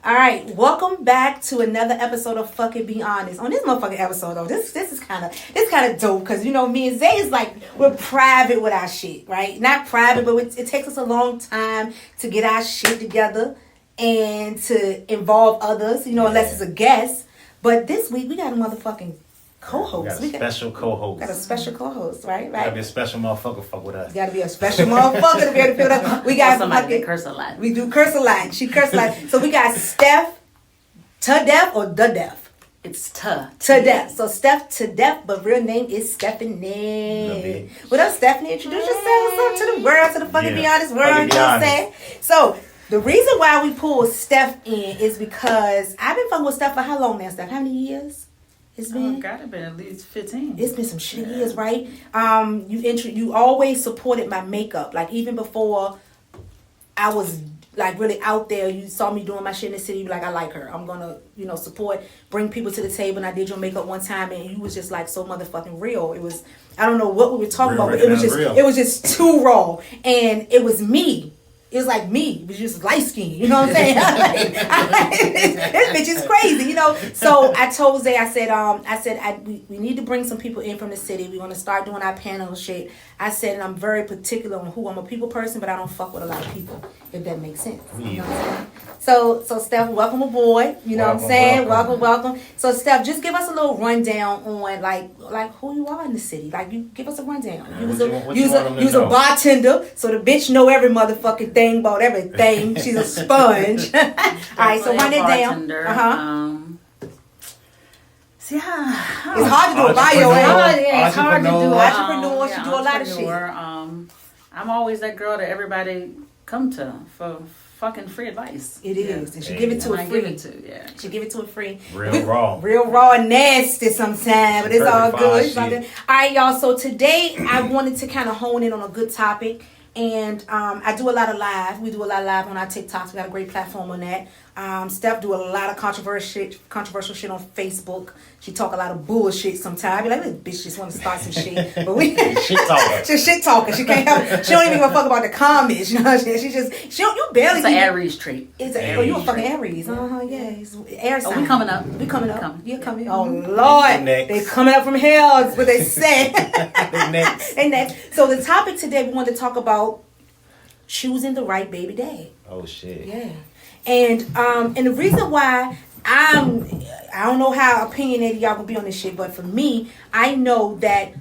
All right, welcome back to another episode of Fucking Be Honest. On this motherfucking episode, though, this is kind of dope because you know me and Zay is like we're private with our shit, right? Not private, but it takes us a long time to get our shit together and to involve others, you know, unless it's a guest. But this week we got a motherfucking co-host. We got a special co-host. Got a special co-host, right? Gotta be a special motherfucker. Fuck with us. Gotta be a special motherfucker to be able to feel that. We got somebody that curse a lot. We do curse a lot. She curse a lot. So we got Steftadef or Steftadef. It's Tuh. Steftadef. So Steftadef, but real name is Stephanie. What up, Stephanie? Introduce yourself. What's up to the world, to the fucking be honest world. You know what I'm saying? So the reason why we pulled Steph in is because I've been fucking with Steph for how long now, Steph? How many years? It's been gotta been at least 15. It's been some shit years, right? You always supported my makeup. Like even before I was like really out there, you saw me doing my shit in the city. You were like, I like her. I'm gonna, support, bring people to the table. And I did your makeup one time, and you was just like so motherfucking real. It was, I don't know what we were talking about, but it was just too raw, and it was me. It was like me, but just light skin. You know what I'm saying? This bitch is crazy, So I told Zay, I said, we need to bring some people in from the city. We're gonna start doing our panel shit. I said, and I'm very particular on who I'm a people person, but I don't fuck with a lot of people. If that makes sense. You know what I'm saying? So Steph, welcome aboard. You know what I'm saying? Welcome. So Steph, just give us a little rundown on like who you are in the city. Like you give us a rundown. You was a bartender, so the bitch know every motherfucking thing about everything. She's a sponge. All right, so run it down. See it's hard to do a bio. It's hard to do. Entrepreneur, she do a lot of shit. I'm always that girl that everybody come to for fucking free advice. It is. And she give it to her free. She give it to her free. Real raw and nasty sometimes, but it's all good. All right, y'all. So today I wanted to kind of hone in on a good topic. And I do a lot of live. We do a lot of live on our TikToks. We got a great platform on that. Steph do a lot of controversial shit on Facebook. She talk a lot of bullshit sometimes. Be like, this bitch just want to start some shit. But we shit talker. She's shit talker. She can't help. She don't even give a fuck about the comments. You know what I'm saying? You barely. It's an Aries trait. You a fucking Aries. Yeah. Air sign. We coming up. You're coming. Oh Lord, they coming up from hell. That's what they say. They next. So the topic today we want to talk about choosing the right baby dad. Oh shit. Yeah. And the reason why I don't know how opinionated y'all gonna be on this shit, but for me, I know that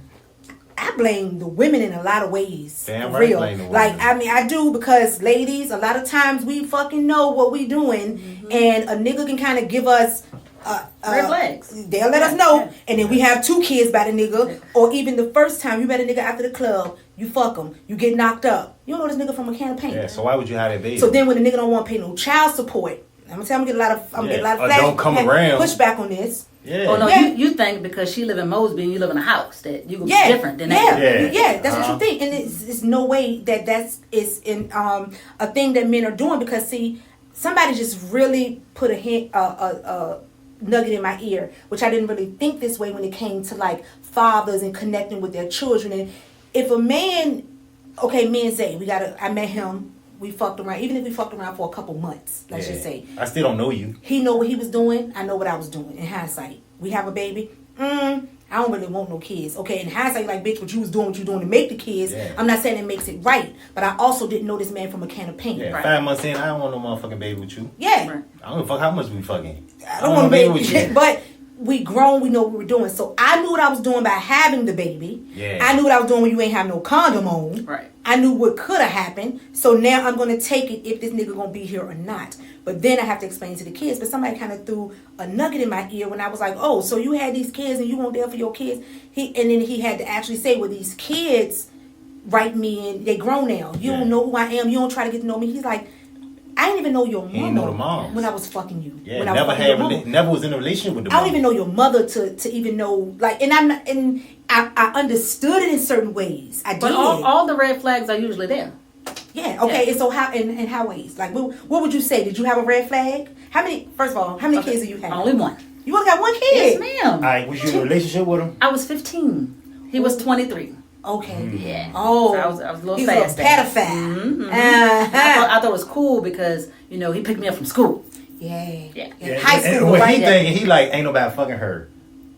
I blame the women in a lot of ways. Damn for right, real. blame the women. Like, I mean, I do, because ladies, a lot of times we fucking know what we doing, and a nigga can kind of give us red flags. They'll let us know, and then we have 2 kids by the nigga, or even the first time you met a nigga after the club, you fuck him, you get knocked up. You don't know this nigga from a can of paint. Yeah, so why would you have that baby? So then when the nigga don't want to pay no child support, I'm gonna tell him, get a lot of flash, don't come around. pushback on this. Yeah. Oh no, you think because she live in Mosby and you live in a house that you gonna be different than that. Yeah, that's what you think, and it's no way that's in a thing that men are doing, because see, somebody just really put a nugget in my ear, which I didn't really think this way when it came to like fathers and connecting with their children. And if a man, me and Zay, I met him, we fucked around, even if we fucked around for a couple months, let's just say. I still don't know you. He know what he was doing, I know what I was doing. In hindsight, we have a baby, I don't really want no kids. Okay, in hindsight, like, bitch, what you was doing to make the kids. Yeah. I'm not saying it makes it right, but I also didn't know this man from a can of paint. Yeah, right? 5 months in, I don't want no motherfucking baby with you. Yeah. Right. I don't give a fuck how much we fucking. I don't want a baby with you. But we grown, we know what we're doing. So I knew what I was doing by having the baby. Yeah. I knew what I was doing when you ain't have no condom on. Right. I knew what could have happened. So now I'm going to take it if this nigga going to be here or not. But then I have to explain to the kids. But somebody kind of threw a nugget in my ear when I was like, oh, so you had these kids and you weren't there for your kids. And then he had to actually say, well, these kids write me and they grown now. You don't know who I am. You don't try to get to know me. He's like, I didn't even know your mama when I was fucking you. Yeah, never was in a relationship with the mom. I don't even know your mother to even know, like, and I understood it in certain ways. I did. But all the red flags are usually there. Yeah. Okay. Yeah. And so how in how ways? Like, what would you say? Did you have a red flag? First of all, how many kids do you have? Only one. You only got one kid? Yes, ma'am. All right. Was you in a relationship with him? I was 15. He was 23. Okay. Mm-hmm. Yeah. Oh. So I was a little He's fast. a pedophile. Mm-hmm. I thought it was cool because, he picked me up from school. Yeah. High And school, when right? he thinking, he like, ain't nobody fucking her.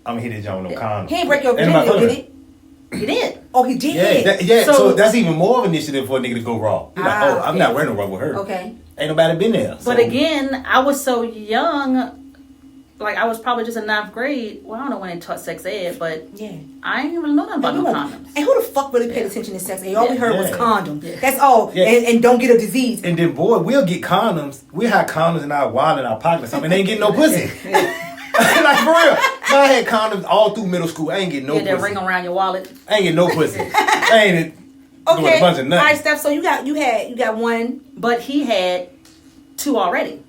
I'm gonna hit his joint with no condom. He ain't break your Ain't nobody virginity, fucking did he? He did. Oh, he did. So that's even more of an initiative for a nigga to go raw. He like, I'm not wearing no rubber with her. Okay. Ain't nobody been there. So. But again, I was so young. Like, I was probably just in 9th grade. Well, I don't know when they taught sex ed, but I ain't really know nothing about no condoms. And who the fuck really paid attention to sex ed? All we heard was condom. Yeah. That's all. Yeah. And don't get a disease. And then, boy, we'll get condoms. We'll have condoms in our wallet, in our pocket or something, and ain't getting no pussy. Like, for real. I had condoms all through middle school. I ain't getting no pussy. That ring around your wallet. I ain't getting no pussy. I ain't doing a bunch of nothing. All right, Steph, so you got one. But he had 2 already.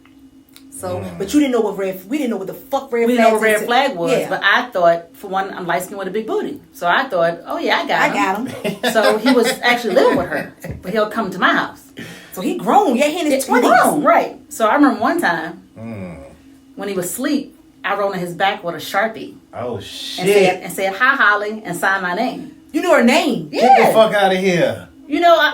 So, but you didn't know we didn't know what the fuck red flag was. We didn't know what red flag was, Yeah. but I thought, for one, I'm light skinned with a big booty. So I thought, oh yeah, I got him. So he was actually living with her, but he'll come to my house. So he grown. Yeah, he in his 20s. He grown, right. So I remember one time, when he was asleep, I wrote on his back with a Sharpie. Oh, shit. And said, hi, Holly, and signed my name. You knew her name? Yeah. Get the fuck out of here. You know,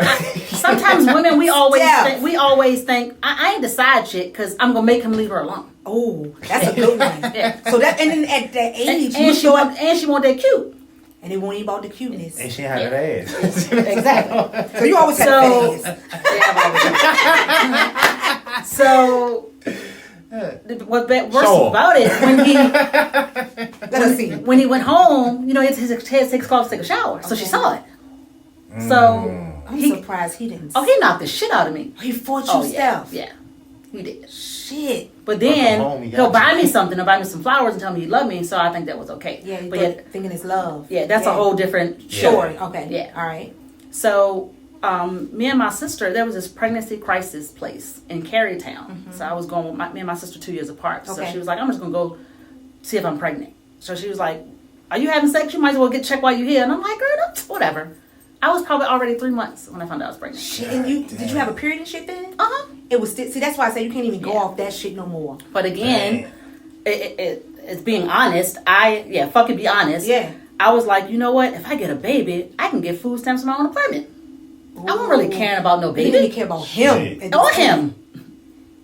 sometimes women, we always think, I ain't decide shit because I'm going to make him leave her alone. Oh, that's a good one. Yeah. So that, and then at that age, and she want that cute. And it won't even about the cuteness. And she had that ass. Exactly. So you always had a fat ass. So, what worse about it, when he went home, you know, his head takes off to take a shower. So she saw it. So I'm surprised he didn't. Oh, he knocked the shit out of me. He fought you, Steph. Yeah, he did. Shit. But then he'll buy me something. He'll buy me some flowers and tell me he loved me. So I think that was okay. Yeah, but thinking it's love. Yeah, that's a whole different story. Okay. Yeah. All right. So me and my sister, there was this pregnancy crisis place in Carytown. So I was going with me and my sister 2 years apart. So she was like, I'm just gonna go see if I'm pregnant. So she was like, are you having sex? You might as well get checked while you're here. And I'm like, girl, whatever. I was probably already 3 months when I found out I was pregnant. Shit, and did you have a period and shit then? It was still, see, that's why I say you can't even go off that shit no more. But again, it's being honest. Fuck it, be honest. Yeah. I was like, you know what? If I get a baby, I can get food stamps in my own apartment. I wasn't really caring about no baby. You didn't care about him. Or him.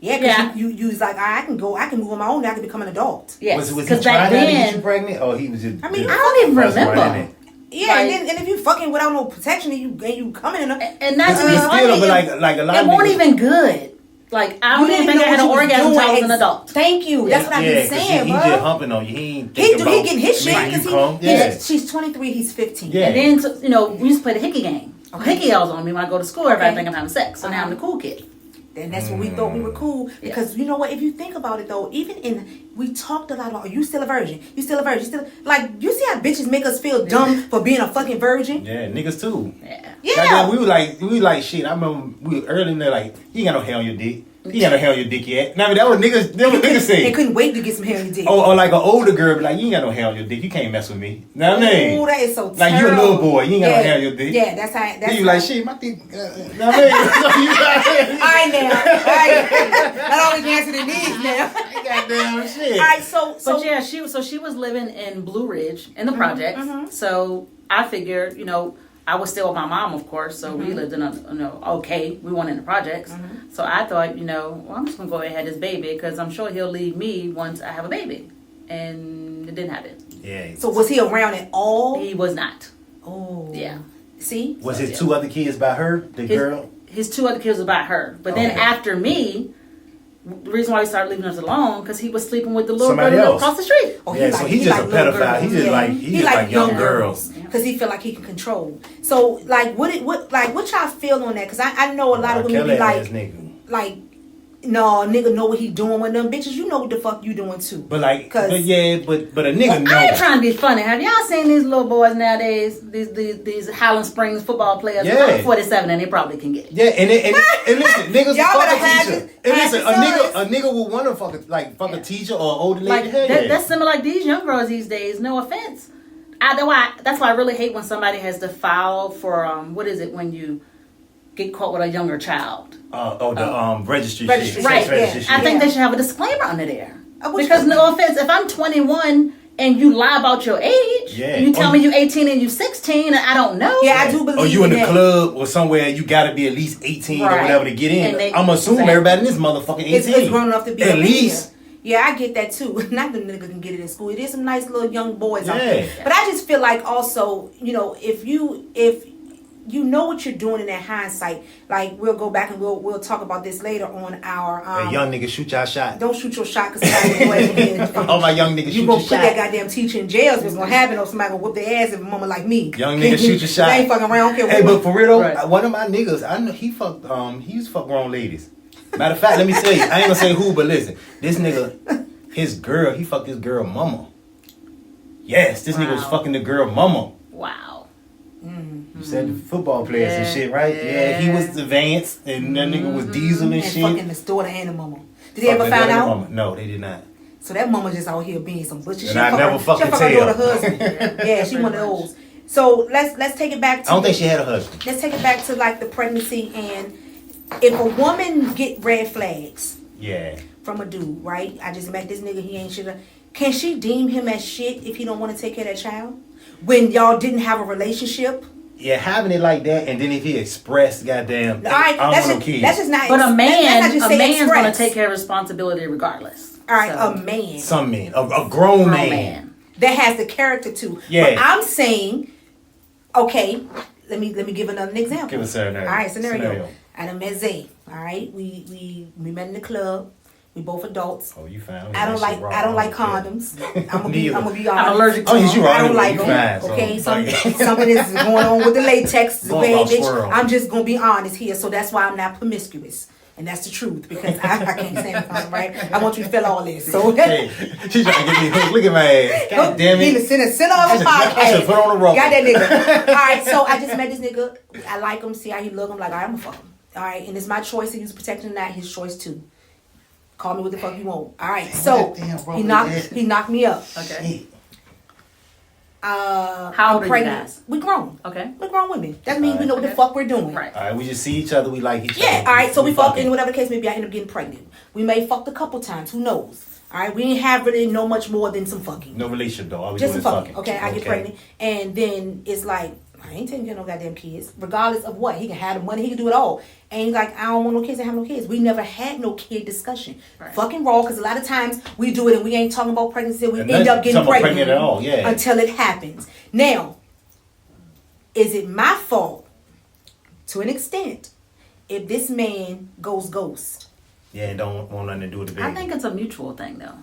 Yeah, because you was like, I can move on my own. I can become an adult. Yeah. Was he trying to get you pregnant, or he was just? I mean, I don't even remember. Yeah, like, and if you fucking without no protection, and you coming in, and not to be funny, like a lot it weren't even good. Like I don't even think I had an orgasm until I was an adult. Thank you. That's what I've been saying, He bro. just humping on you. He getting his shit because she's 23, he's 15. Yeah. And then we used to play the hickey game. Hickey yells on me when I go to school. Everybody think I'm having sex. So now I'm the cool kid. And that's what we thought we were cool. Because you know what? If you think about it though, we talked a lot about, are you still a virgin? You still a virgin? You still, like, you see how bitches make us feel dumb for being a fucking virgin? Yeah, niggas too. Yeah. We were like shit. I remember we were early in there like, you ain't got no hair on your dick. You got no hair on your dick yet. Now, that was niggas say. They couldn't wait to get some hair on your dick. Or like an older girl be like, you ain't got no hair on your dick. You can't mess with me. Know what I mean? Oh, that is so terrible. Like, you a little boy. You ain't got no hair on your dick. Yeah, that's how. Then you like, shit, my dick. Know what I mean? All right, now. That always answer the needs now. Goddamn shit. All right, But yeah, she was living in Blue Ridge in the projects. So I figured, I was still with my mom, of course, so we lived in we weren't in the projects. So I thought, I'm just going to go ahead and have this baby because I'm sure he'll leave me once I have a baby. And it didn't happen. Yeah. So was he around at all? He was not. Oh. Yeah. See? Was his 2 other kids by her, girl? His 2 other kids was by her. But then after me, the reason why we started leaving us alone because he was sleeping with the little girl across the street. Oh, so he's just a pedophile. He just like young girls because he feel like he can control. So like, what y'all feel on that? Because I know a lot of women be like, no, nigga know what he doing with them bitches. You know what the fuck you doing too. But a nigga know. I ain't trying to be funny. Have y'all seen these little boys nowadays? These Highland Springs football players. Yeah. I'm 47 and they probably can get it. Yeah, and listen, niggas y'all fuck better a teacher. And listen, a nigga will want to fuck a teacher or an older lady. That's similar like these young girls these days. No offense. That's why I really hate when somebody has to file for what is it when you get caught with a younger child. Registry. Right. Registry. I think they should have a disclaimer under there. Because no offense, if I'm 21 and you lie about your age. Yeah. And you tell me you 18 and you 16 and I don't know. Yeah, I do believe. Or you in the that. club or somewhere, you gotta be at least 18 or Right. whatever to get in. And I'm assuming everybody in this motherfucking 18. It's grown enough to be at a least. man. Yeah, I get that too. Not the nigga can get it in school. It is some nice little young boys out Yeah. there. But I just feel like also, you know, if you know what you're doing in that hindsight, like we'll go back and we'll talk about this later on our Hey, young nigga, shoot y'all shot. don't shoot your shot because somebody All my young niggas, you shoot gonna your put that shot. goddamn teacher in jail. What's gonna happen? Or somebody gonna whoop their ass if a mama like me. Young nigga, shoot your shot. They ain't fucking around. Care Hey, but for real though, Right. one of my niggas, I know he fucked. He used to fuck grown ladies. Matter of fact, let me tell you, I ain't gonna say who, but listen, this nigga, his girl, he fucked his girl mama. Yes, this nigga was Wow. fucking the girl mama. Wow. You said the football players and Yeah, shit, right? Yeah, he yeah. was advanced, and that nigga was diesel and and shit. fucking his daughter and the mama. Did they ever Fucking find their out? mama. No, they did not. So that mama just out here being some butcher. And I never fucking her tell. daughter husband. Yeah, she one of those. So let's take it back to. I don't think she had a husband. Let's take it back to like the pregnancy, and if a woman get red flags Yeah. from a dude, right? I just met this nigga. He ain't shit. Can she deem him as shit if he don't want to take care of that child? When y'all didn't have a relationship? Yeah, having it like that, and then if he expressed, goddamn, All right, I that's don't want just, no kids. that's just not. But a man, that's not just a say man's express. gonna take care of responsibility regardless. All right, So, a man Some men, a grown man. man. that has the character to. Yeah. But I'm saying, okay, let me give another example. Give a scenario. All right, scenario. I done met Zay. All right, we met in the club. We both adults. Oh, you found. I don't like condoms. I'm gonna be honest. I'm allergic to Oh, them. yes, you I don't are. like You them. fine, so, Okay, like- something is going on with the latex. Going Way, off bitch. squirrel. I'm just gonna be honest here. So that's why I'm not promiscuous. And that's the truth because I can't stand condom, right? I want you to feel all this. So Hey, she's trying to get me hooked. Look at my ass. God damn He in the it. center of a podcast. I should put on a rope. Got that nigga. All right, so I just met this nigga. I like him. See how he look. I'm like, all right, I'm gonna fuck him. All right, and it's my choice to use protection or not. His choice too. Call me what the fuck you want. All right, so he knocked me up. Okay. How How old are you guys? We grown. Okay. We're grown women. That means we know what the Okay. fuck we're doing. Right. All right, we just see each other. We like each other. Yeah, all right, so we fuck, fucking. and whatever the case may be, I end up getting pregnant. We may fucked a couple times, who knows? All right, we didn't have really no much more than some fucking. No relationship though. All we Just doing some is fucking. Okay, I get pregnant, and then it's like, I ain't taking care of no goddamn kids, regardless of what. He can have the money, he can do it all. And he's like, I don't want no kids, I have no kids. We never had no kid discussion. Right. Fucking raw, because a lot of times we do it and we ain't talking about pregnancy, we And end up getting talking about pregnant, pregnant at all, yeah. until it happens. Now, is it my fault, to an extent, if this man goes ghost? Yeah, and don't want nothing to do with the baby. I think it's a mutual thing, though.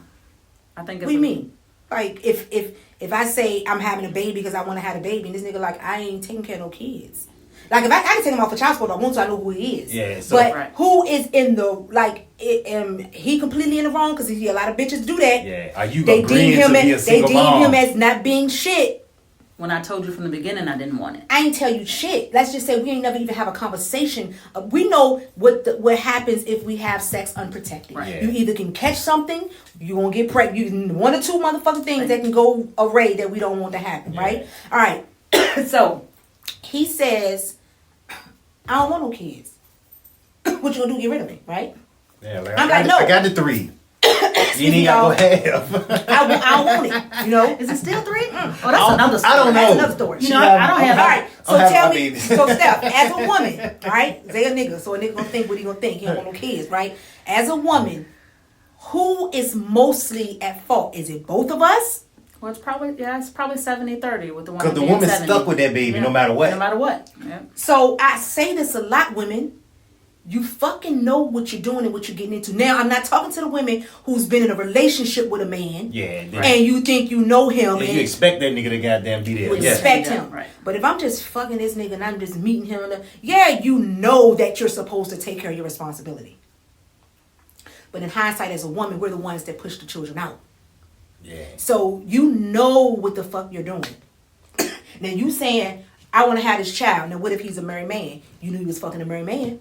I think it's What do you mean? Like, if I say I'm having a baby because I want to have a baby, and this nigga like, I ain't taking care of no kids. Like, if I can take him off for child support, I want to, I know who he is. Yeah, so- but Right. who is in the, like, he completely in the wrong? Because a lot of bitches do that. Yeah, are you They agreeing deem him to be a as, they single deem mom? him as not being shit. When I told you from the beginning I didn't want it. I ain't tell you shit. Let's just say we ain't never even have a conversation. We know what happens if we have sex unprotected. Right. Yeah. You either can catch something, you gonna get pregnant. You one or two motherfucking things that can go array that we don't want to happen. Yeah. Right? All right. So he says, I don't want no kids. What you gonna do? Get rid of me, right? Yeah, like, I'm like, no. I got the 3. You ain't y'all. got to go half. I don't want it. You know? Is it still 3? Oh, that's another story. I don't know. That's another story. You know, I don't have. All right, so I'll have tell my me, babies. so Steph, as a woman, right? Say a nigga, so a nigga gonna think what he gonna think. He don't want no kids, right? As a woman, who is mostly at fault? Is it both of us? Well, it's probably 70-30 with the woman. Because the being woman's 70. stuck with that baby Yeah. no matter what. No matter what. Yeah. So I say this a lot, women. You fucking know what you're doing and what you're getting into. Now, I'm not talking to the women who's been in a relationship with a man. Yeah, And you think you know him. and and you expect that nigga to goddamn be there. you Yeah. expect Yeah, him. right. But if I'm just fucking this nigga and I'm just meeting him, yeah, you know that you're supposed to take care of your responsibility. But in hindsight, as a woman, we're the ones that push the children out. Yeah. So you know what the fuck you're doing. Now you saying, I want to have this child. Now what if he's a married man? You knew he was fucking a married man.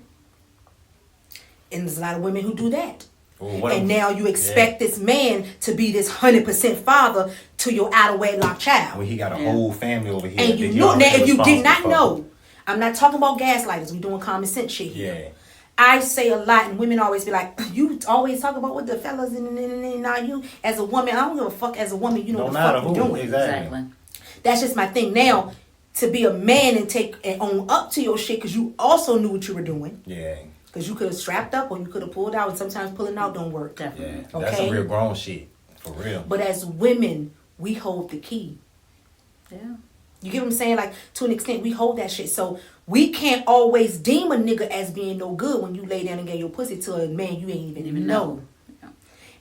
And there's a lot of women who do that. Well, what And if- now you expect this man to be this 100% father to your out of wedlock child. When he got a Yeah. whole family over here. And you that know, now already if you did not responsible for. know, I'm not talking about gaslighters. We're doing common sense shit here. Yeah. I say a lot, and women always be like, you always talk about what the fellas and now you as a woman. I don't give a fuck as a woman. You know what the fuck you're doing. Exactly. That's just my thing. Now, to be a man and take and own up to your shit because you also knew what you were doing. Yeah. Because you could have strapped up or you could have pulled out, and sometimes pulling out don't work. Definitely. Yeah. That's some real grown shit. For real. But as women, we hold the key. Yeah. You get what I'm saying? Like, to an extent, we hold that shit. So we can't always deem a nigga as being no good when you lay down and get your pussy to a man you ain't even know. Yeah.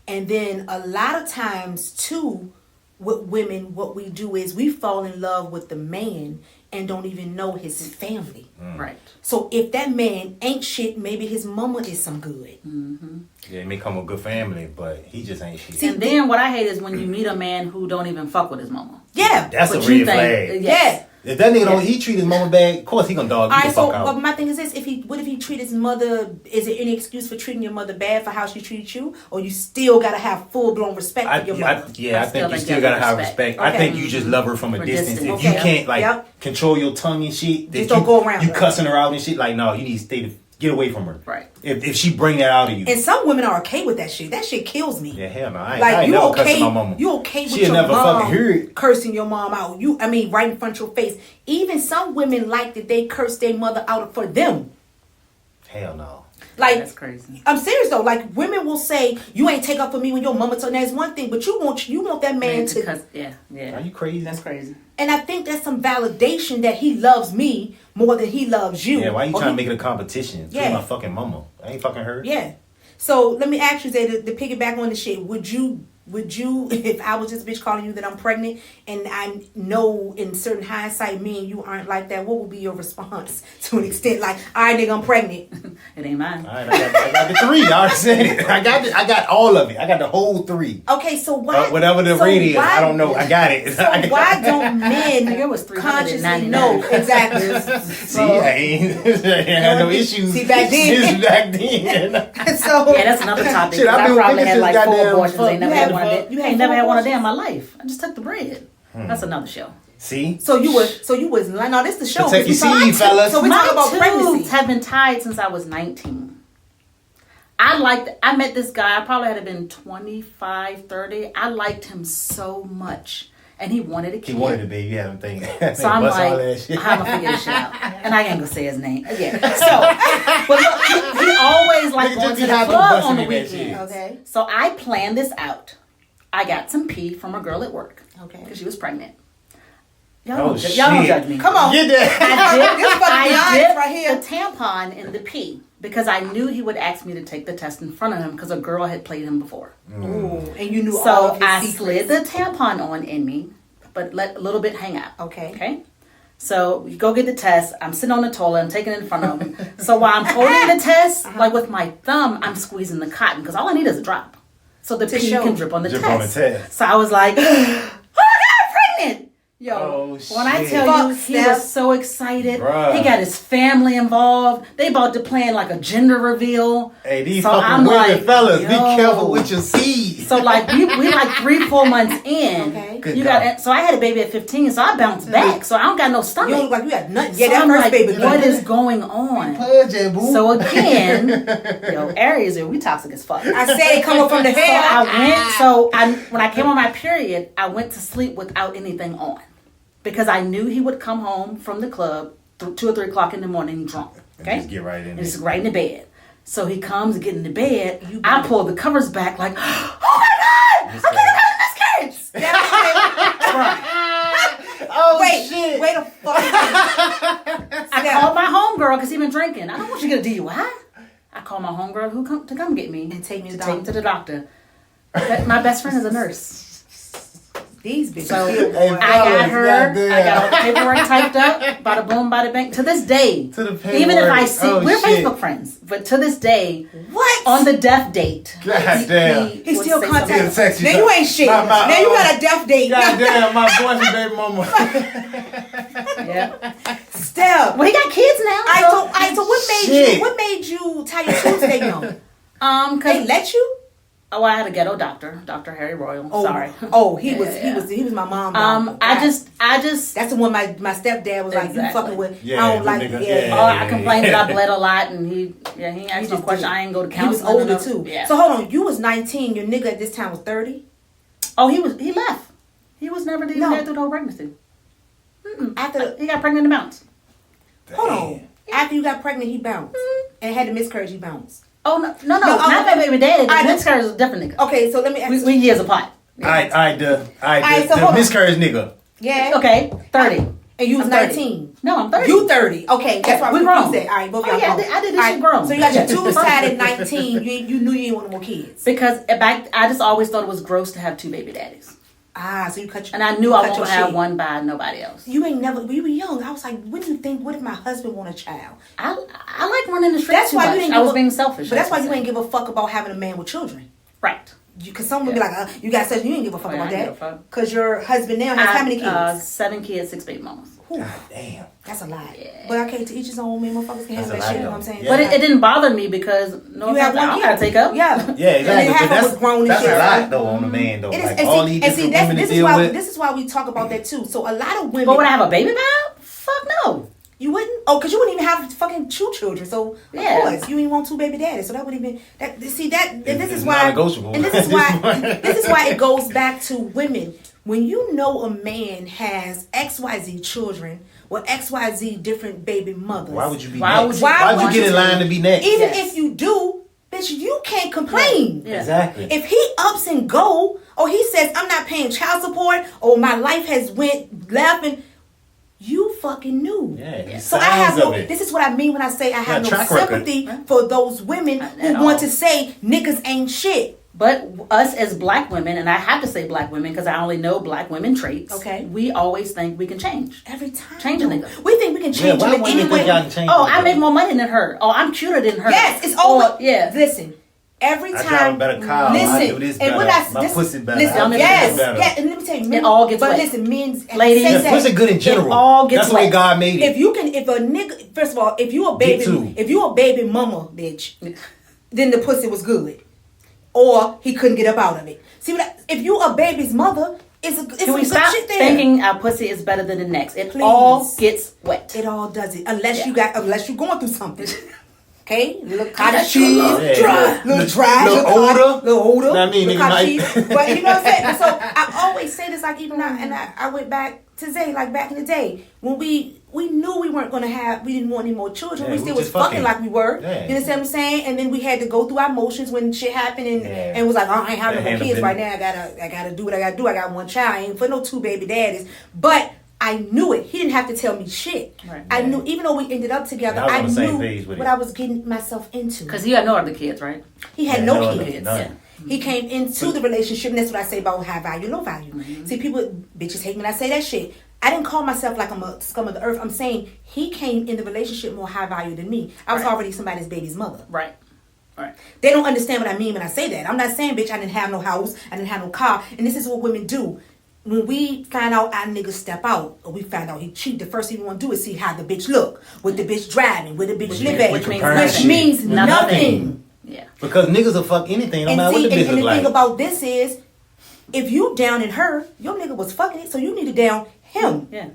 And then a lot of times, too, with women, what we do is we fall in love with the man and don't even know his family. Right. So if that man ain't shit, maybe his mama is some good. Mm-hmm. Yeah, he may come a good family, but he just ain't shit. And then what I hate is when you meet a man who don't even fuck with his mama. Yeah. That's But a you red flag. think- Yeah. If that nigga don't he treat his mama bad, of course he gonna dog you All right, the so fuck out. but my thing is this: what if he treat his mother? Is there any excuse for treating your mother bad for how she treated you, or you still gotta have full blown respect for your mother? I think you still gotta have respect. Okay. I think you just love her from a distance. If Okay. you can't like Yep. control your tongue and shit, that Just don't go around you her. cussing her out and shit. Like no, you need to get away from her. Right. If she bring that out of you. And some women are okay with that shit. That shit kills me. Yeah, hell no. I Like ain't you never okay? cussing my mama. You okay with She'll your never mom fucking hear it. cursing your mom out? Right in front of your face. Even some women like that they curse their mother out for them. Hell no. Like That's crazy. I'm serious though. Like women will say, "You ain't take up for me when your mama told." That's one thing, but you want that man to. Because, yeah. Are you crazy? That's crazy. And I think that's some validation that he loves me more than he loves you. Yeah, why you Or trying to he- make it a competition? Yeah. Yeah. My fucking mama. I ain't fucking her. Yeah. So let me ask you, Zay, to piggyback on the shit, would you, if I was this bitch calling you that I'm pregnant and I know in certain hindsight me and you aren't like that, what would be your response to an extent? Like, all right, nigga, I'm pregnant. It ain't mine. All right, I got the 3. I already said it. I got all of it. I got the whole 3. Okay, so why? Whatever the rate is, I don't know. I got it. So why don't men I think it was consciously 399. know? Exactly. See, I ain't had no issues. See, back then. Since back then. So Yeah, that's another topic. Shit, 'cause I've I been probably thinking had since like 4 goddamn abortions. fuck. Ain't never You had had one a four- day. you had Ain't never four had one a day abortions? in my life. I just took the bread. That's another show. See? So you was like, no, this the show. Protect your We talk- seed, fellas. So we talk about My pregnancy. tubes have been tied since I was 19. I met this guy. I probably had been 25, 30. I liked him so much. And he wanted a kid. He wanted to be. You haven't think. So I'm like, how am I figure this shit out? And I ain't gonna say his name. Yeah. So, but look, he always like Nigga, going just to be the happy club busting on the in that shit. weekends. Okay. So I planned this out. I got some pee from a girl at work. Okay. Because she was pregnant. Y'all, Oh, don't, shit. y'all don't judge me. Come on. Get that. This fucking I Giants dipped right here. the tampon in the pee because I knew he would ask me to take the test in front of him because a girl had played him before. Ooh, and you knew all So of his I secrets. slid the tampon on in me, but let a little bit hang out. Okay. Okay. So you go get the test. I'm sitting on the toilet. I'm taking it in front of him. So while I'm holding the test, like with my thumb, I'm squeezing the cotton because all I need is a drop, so the pee show. can drip on the Drip test. on the test. So I was like, oh my god, I'm pregnant. Yo, Oh, when I shit. tell you, Fuck, he Steph. was so excited. Bruh. He got his family involved. They about to plan like a gender reveal. Hey, these So fucking I'm women, like, fellas, be yo. careful with your seeds. So like we like 3-4 months in. Okay. Good You God. got so I had a baby at 15, so I bounced back. So I don't got no You stomach. don't look like you got nothing. So Yeah, that I'm first like, baby. what is going on? Pudge, boo. So again, yo, Aries, we toxic as fuck. I said it come up from the So hair. when I came on my period, I went to sleep without anything on because I knew he would come home from the club 2 or 3 o'clock in the morning drunk. Okay, Just get right in and there. just right in the bed. So he comes, get in the bed. I pull the covers back like, oh my god, I'm gonna have a miscarriage. Oh, Wait, shit. wait a fuck. I called my homegirl because he been drinking. I don't want you to get a DUI. I called my homegirl to come get me And take me to the take me to the doctor. My best friend is a nurse. These bitches. So feel Hey, boy. I got fellas, her. goddamn. I got all the paperwork typed up. Bada boom, bada bang. To this day, To the even if I paperwork. see, Oh, we're shit. Facebook friends, but to this day, What? on the death date, Goddamn. He would still say contact something. He'll text Now you you ain't shit. My- Now you got a death date. Goddamn, my boyfriend, baby mama. Yeah. Steph. Well, he got kids now. So what made Shit. you? What made you tie your shoes today, young? They Cause let you? Oh, I had a ghetto doctor, Dr. Harry Royal. Oh, Sorry. Oh, he was my mom. I just. That's the one my stepdad was like, you Exactly. fucking with. Yeah, I don't like nigga, it. Oh, I complained that I bled a lot, and he ain't asked no just question. did. I ain't go to He was counseling. older too. Yeah. So hold on, you was 19. Your nigga at this time was 30. Oh, he left. He was never even No. there through the whole pregnancy. After He got pregnant and bounced. hold on, after you got pregnant, he bounced and had the miscarriage. He bounced. Oh no, not my baby daddy. The miscarriage is a different nigga. Okay, so let me ask We years apart. Alright, so the hold on. miscarriage nigga. Yeah. Okay, 30. And you was I'm 30. 19. No, I'm 30. You 30. Okay, that's why we we grown. said. All right, both Oh, y'all yeah, grown. I did this All shit grown. So you got your two side at 19. You knew you didn't want no more kids. Because I just always thought it was gross to have two baby daddies. So you cut your. And I knew you I cut wasn't your going to have shit. one by nobody else. You ain't never. We were young. I was like, what do you think? What if my husband want a child? I like running the streets That's too why much. you didn't. I was being selfish. But that's why you ain't ain't give a fuck about having a man with children. Right. Because someone be like, you got such. You ain't give a fuck Oh, yeah, about I give that. a fuck. Because your husband now has how many kids? 7 kids, 6 baby mamas. Whew, God damn. that's a lot. Yeah. But okay, to each his own. Man, motherfuckers can have That's a that lot, shit. You know though. what I'm saying? Yeah. But it didn't bother me because no, You have one I kid. gotta take up. Yeah. Yeah, And then exactly. half But of was grown and that's shit. a lot though on the man though. It is, Like and all see, these and see, different that's, women to this is deal why with. this is why we talk about that too. So a lot of women. But would I have a baby now? Fuck no. You wouldn't? Oh, because you wouldn't even have fucking two children. So Yeah. of course you didn't want two baby daddies. So that wouldn't even that. See that, and this It's is why. non-negotiable And this at is this why. point. This is why it goes back to women. When you know a man has XYZ children or XYZ different baby mothers. Why would you be Why next? would you- Why Why'd would you get you- in line to be next? Even Yes. if you do, bitch, you can't complain. Yeah. Exactly. If he ups and go, or he says I'm not paying child support, or my life has went left, and you fucking knew. Yeah. So I have signs no. of it. This is what I mean when I say I have Yeah, no track record. sympathy for those women who At want all. to say niggas ain't shit. But us as black women, and I have to say black women because I only know black women traits. Okay. We always think we can change. Every time. Change a though. nigga. We think we can change why them in women any think y'all way. can change Oh, them? I make more money than her. Oh, I'm cuter than her. Yes, it's Or, always. yeah. Listen. Every I time. drive a better car. Listen. I do this and what better. I My this, pussy better. Listen. I make Yes. this better. Yeah. And let me tell you, men, all gets but wet. listen, men's Ladies. say Yeah, that. pussy good in general. all gets That's the way wet. God made it. If a nigga, first of all, if you a baby, too. if you a baby mama, bitch, then the pussy was good, or he couldn't get up out of it. See, if you a baby's mother, it's Can some we good stop shit there. thinking our pussy is better than the next? It Please. all gets wet. It all does it, unless Yeah. unless you're going through something. Okay, little cottage Unless cheese, you're Yeah. dry, little dry, Little older. little older. Know what I mean? little Nigga cottage might- cheese. But you know what I'm saying. So I always say this, like even now, and I went back to Zay, like back in the day when we knew we weren't gonna have, we didn't want any more children. Yeah, we we still was just fucking fucking. like we were. Yeah. You understand what I'm saying? And then we had to go through our emotions when shit happened, and Yeah. and was like, oh, I ain't having Yeah, no more kids handle right now. I gotta do what I gotta do. I got one child. I ain't for no two baby daddies. But I knew it. He didn't have to tell me shit. Right. I knew, even though we ended up together, Yeah, I I was on the knew same page with what it. I was getting myself into. Because you had no other kids, right? He had Yeah, no no, kids. none. Yeah. He came into the relationship, and that's what I say about high value, low value. See, people, bitches hate me when I say that shit. I didn't call myself like I'm a scum of the earth. I'm saying he came in the relationship more high value than me. I was Right. already somebody's baby's mother. Right. Right. They don't understand what I mean when I say that. I'm not saying, bitch, I didn't have no house, I didn't have no car. And this is what women do. When we find out our nigga step out, or we find out he cheat, the first thing we want to do is see how the bitch look, what the bitch driving, where the bitch live at, which means which nothing. means nothing. Yeah. Because niggas will fuck anything, no And matter what see, the bitch and look the like. thing about this is, if you down in her, your nigga was fucking it, so you need to down him. Yeah.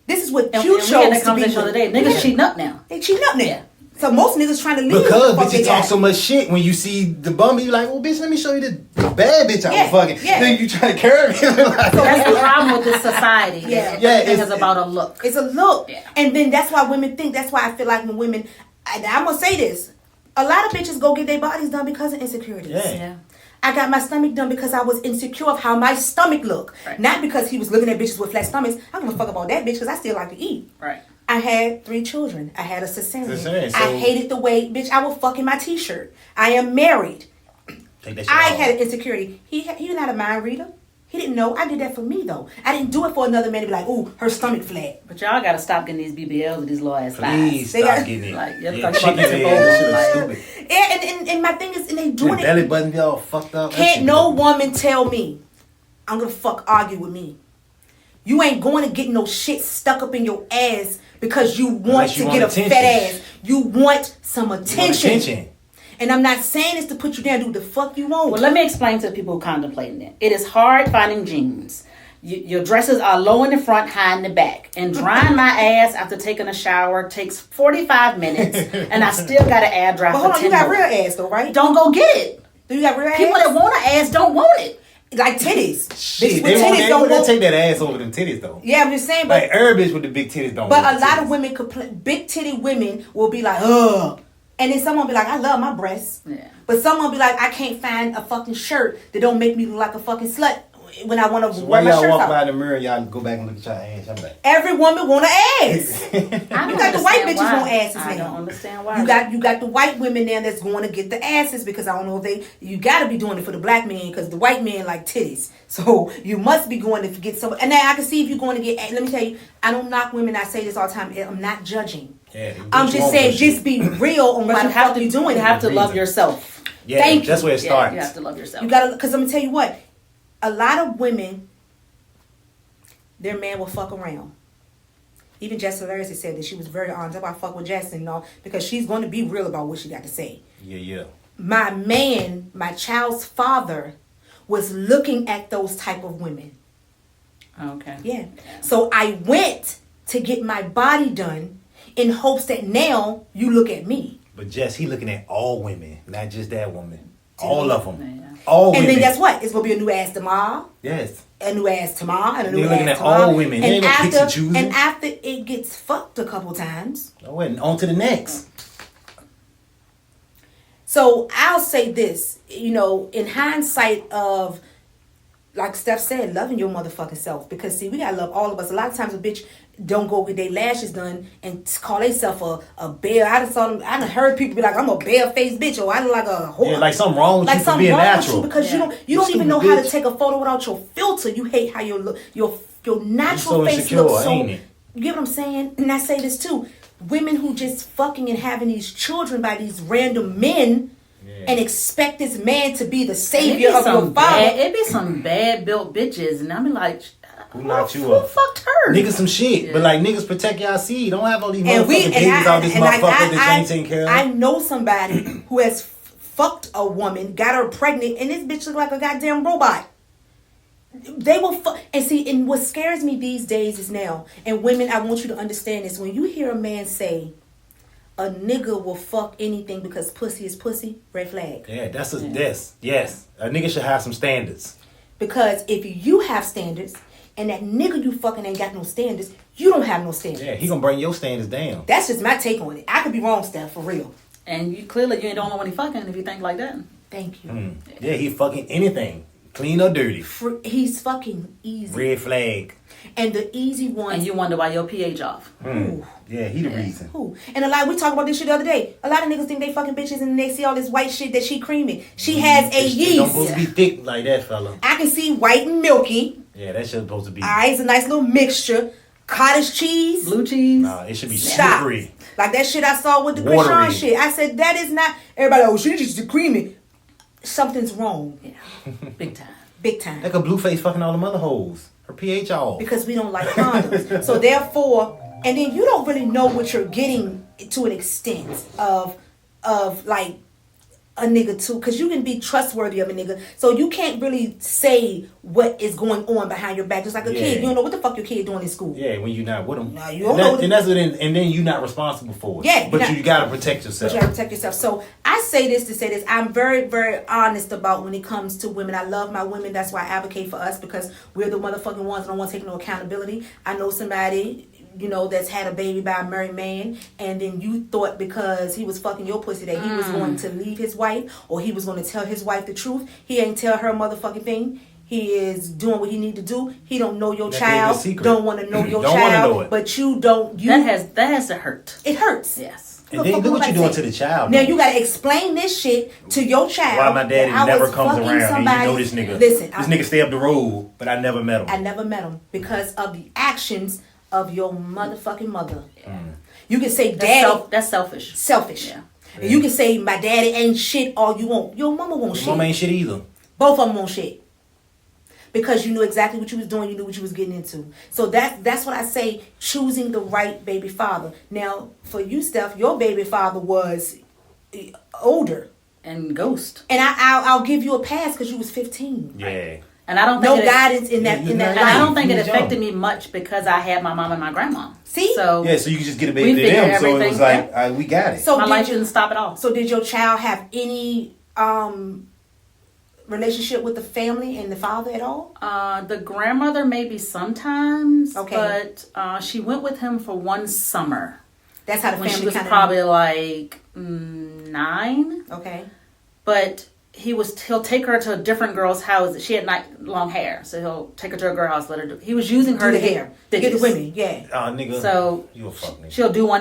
This is what And, you and we chose had that to be conversation the with. other day. Niggas Yeah. cheating up now. They cheating up now. Yeah. So most niggas trying to leave. Because the fuck they bitches talk got. so much shit when you see the bum, you like, well, bitch, let me show you the bad bitch I Yeah, was fucking. yeah. Then you try to curve him. Like, That's the problem with this society. Yeah. Yeah, Everything it's- is about a look. It's a look. Yeah. And then that's why women think, that's why I feel like when women, I'm going to say this, a lot of bitches go get their bodies done because of insecurities. Yeah. Yeah. I got my stomach done because I was insecure of how my stomach looked. Right. Not because he was looking at bitches with flat stomachs. I don't give a fuck about that bitch because I still like to eat. Right. I had 3 children. I had a cesarean. Cesarean, I so- hated the way, bitch, I was fucking my t-shirt. I am married. Take that shit I off. had an insecurity. He not a mind reader. He didn't know. I did that for me though. I didn't do it for another man to be like, ooh, her stomach flat. But y'all gotta stop getting these BBLs with these little ass Please thighs. They stop got- getting it. Like, you're Yeah, talking chicken about head, this that shit like- is stupid. And my thing is, and they The doing belly it. button be all fucked up. That Can't shit no be- woman tell me I'm gonna fuck argue with me. You ain't going to get no shit stuck up in your ass because you want Unless you to want get a attention. fat ass. You want some attention. attention. And I'm not saying this to put you down. Do what the fuck you want. Well, let me explain to the people who contemplating it. It is hard finding jeans. Your dresses are low in the front, high in the back. And drying my ass after taking a shower takes 45 minutes. And I still got an air dry But for hold on, 10 you got more. real ass though, right? Don't go get it. Do you got real ass? People that want an ass don't want it. Like titties. Shit, Bitch, with titties don't they want. take that ass over them titties though. Yeah, I'm just saying, but Like every bitch with the big titties don't. but want a the lot of titties. women complain. Big titty women will be like, ugh, and then someone be like, I love my breasts. Yeah. But someone be like, I can't find a fucking shirt that don't make me look like a fucking slut when I want to So wear why my y'all shirt walk out. by the mirror, y'all go back and look at y'all ass? I'm like, Every woman want an ass. I You don't got the white understand bitches why. want asses I now. don't understand why. You got the white women there that's going to get the asses because I don't know if you got to be doing it for the black men because the white men like titties. So you must be going to get some. And now I can see if you're going to get. Let me tell you, I don't knock women. I say this all the time. I'm not judging. yeah, I'm just saying, just be real on But why you the have fuck to you doing You it. have to love Reason. yourself. yeah, Thank you. that's where it Yeah, starts. you have to love yourself. You gotta, because I'm gonna tell you what, a lot of women, their man will fuck around. Even Jess Hilarious said that she was very honest. That's why I fuck with Jess and because she's going to be real about what she got to say. Yeah. My man, my child's father, was looking at those type of women. Okay. Yeah. So I went to get my body done in hopes that now you look at me. But Jess, he looking at all women, not just that woman. All of them. Yeah. All And women. then guess what? It's going to be a new ass tomorrow. Yes. A new ass tomorrow, and a new You're looking ass at tomorrow. all women. They And ain't no picks and choosing. and after it gets fucked a couple times. Oh, and on to the next. So I'll say this, in hindsight of, like Steph said, loving your motherfucking self. Because see, we gotta love all of us. A lot of times a bitch don't go get their lashes done and call themselves a bear. I done heard people be like, I'm a bare-faced bitch, or I look like a whore. Yeah, like something wrong with Like you for something being wrong natural. with you because Yeah. you don't even know Stupid how to bitch. take a photo without your filter. You hate how your natural so face insecure, looks so. ain't it? You get what I'm saying? And I say this too: women who just fucking and having these children by these random men. Yeah. And expect this man to be the And savior of your father. It be some bad built bitches, and I be like, Who knocked you who up? fucked her? Niggas some shit. Yeah. But like niggas protect y'all seed. Don't have all these And motherfucking babies out this motherfucker that you ain't taking care of. I know somebody who has fucked a woman, got her pregnant, and this bitch look like a goddamn robot. They will fuck. And see, and what scares me these days is now, and women, I want you to understand this. When you hear a man say, a nigga will fuck anything because pussy is pussy, red flag. Yeah, that's yes. A nigga should have some standards. Because if you have standards, and that nigga you fucking ain't got no standards, you don't have no standards. Yeah, he gonna bring your standards down. That's just my take on it. I could be wrong, Steph, for real. And you clearly you ain't the only one he fucking if you think like that. Thank you. Yeah, he fucking anything. Clean or dirty. He's fucking easy. Red flag. And the easy ones. And you wonder why your pH off. Yeah, he the reason. Who? And we talked about this shit the other day. A lot of niggas think they fucking bitches and they see all this white shit that she creaming. She has a It don't yeast. supposed to be thick like that, fella. I can see white and milky. Yeah, that shit supposed to be. It's a nice little mixture. Cottage cheese. Blue cheese. Nah, it should be Stop. slippery. Like that shit I saw with the Watery. Krishan shit. I said, that is not. Everybody, she just creaming. Something's wrong. Yeah. Big time. Big time. Like a blue face fucking all them other hoes. Her pH off. Because we don't like condoms. So therefore, and then you don't really know what you're getting to an extent of like a nigga too, because you can be trustworthy of a nigga, so you can't really say what is going on behind your back. Just like a kid, you don't know what the fuck your kid doing in school. Yeah, when you're not with them. No, you don't know. And then you're not responsible for it. Yeah, but you gotta protect yourself. But you gotta protect yourself. So I say this to say this. I'm very, very honest about when it comes to women. I love my women. That's why I advocate for us, because we're the motherfucking ones that don't want to take no accountability. I know somebody, that's had a baby by a married man, and then you thought because he was fucking your pussy that he was going to leave his wife, or he was going to tell his wife the truth. He ain't tell her motherfucking thing. He is doing what he need to do. He don't know your child. Don't want to know your Don't child. wanna know it. But you don't. That has to hurt. It hurts. Yes. And then look what you're doing to the child. Now you gotta explain this shit to your child. Why my daddy that I never was comes fucking around. somebody. And you know this nigga. Listen, this nigga stay up the road, but I never met him. I never met him because of the actions of your motherfucking mother. You can say daddy. That's selfish. Selfish. Yeah. And you can say my daddy ain't shit all you want. Your mama won't Your shit. mama ain't shit either. Both of them won't shit. Because you knew exactly what you was doing, you knew what you was getting into. So that's what I say, choosing the right baby father. Now, for you, Steph, your baby father was older. and ghost. And I'll give you a pass because you was 15. Yeah. And I don't think guidance in that. And I don't think it affected me much because I had my mom and my grandma. See? So so you could just get a baby to them. So it was like, we got it. So my life didn't stop at all. So did your child have any relationship with the family and the father at all? The grandmother maybe sometimes. Okay. But she went with him for one summer. That's how the when family she was kinda probably like 9. Okay. But he'll take her to a different girl's house. She had long hair, so he'll take her to a girl house. He was using her do to the hair, to get the women. Yeah. Nigga. So you a fuck nigga. she'll do one